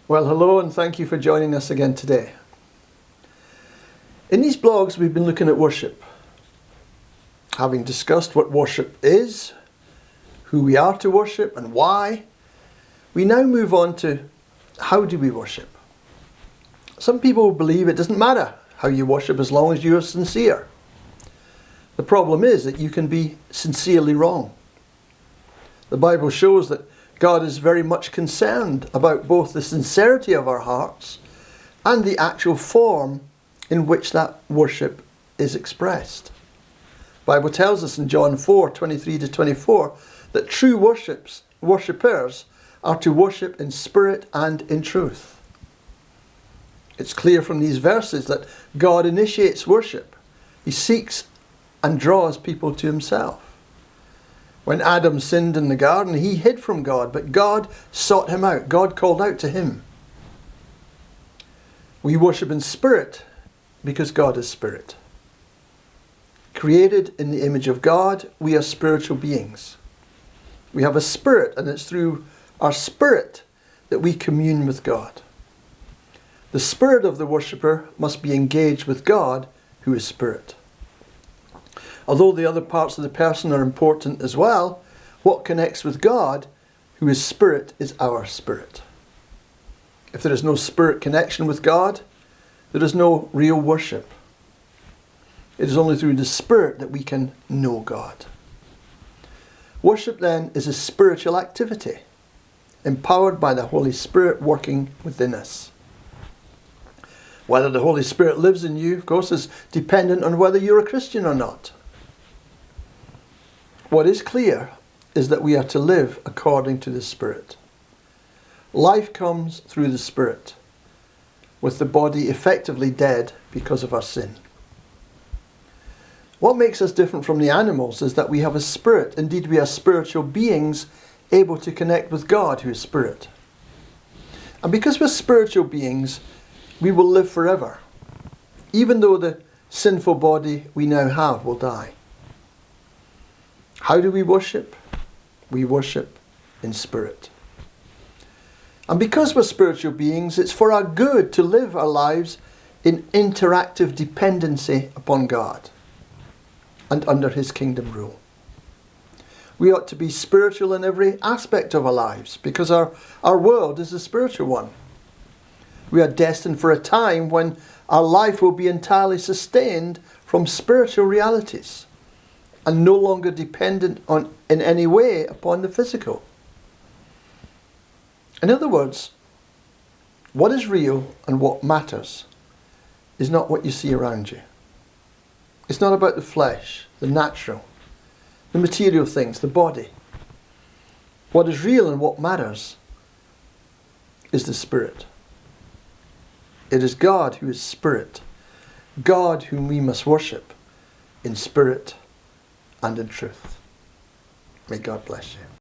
Well, hello and thank you for joining us again today. In these blogs, we've been looking at worship. Having discussed what worship is, who we are to worship and why, we now move on to how do we worship. Some people believe it doesn't matter how you worship as long as you're sincere. The problem is that you can be sincerely wrong. The Bible shows that God is very much concerned about both the sincerity of our hearts and the actual form in which that worship is expressed. The Bible tells us in John 4:23-24 that true worshippers are to worship in spirit and in truth. It's clear from these verses that God initiates worship. He seeks and draws people to himself. When Adam sinned in the garden, he hid from God, but God sought him out. God called out to him. We worship in spirit because God is spirit. Created in the image of God, we are spiritual beings. We have a spirit, and it's through our spirit that we commune with God. The spirit of the worshipper must be engaged with God, who is spirit. Although the other parts of the person are important as well, what connects with God, who is spirit, is our spirit. If there is no spirit connection with God, there is no real worship. It is only through the spirit that we can know God. Worship then is a spiritual activity, empowered by the Holy Spirit working within us. Whether the Holy Spirit lives in you, of course, is dependent on whether you're a Christian or not. What is clear is that we are to live according to the Spirit. Life comes through the Spirit, with the body effectively dead because of our sin. What makes us different from the animals is that we have a spirit. Indeed, we are spiritual beings able to connect with God, who is spirit. And because we're spiritual beings, we will live forever, even though the sinful body we now have will die. How do we worship? We worship in spirit. And because we're spiritual beings, it's for our good to live our lives in interactive dependency upon God and under his kingdom rule. We ought to be spiritual in every aspect of our lives because our world is a spiritual one. We are destined for a time when our life will be entirely sustained from spiritual realities and no longer dependent in any way upon the physical. In other words, what is real and what matters is not what you see around you. It's not about the flesh, the natural, the material things, the body. What is real and what matters is the Spirit. It is God who is Spirit, God whom we must worship in spirit and in truth. May God bless you.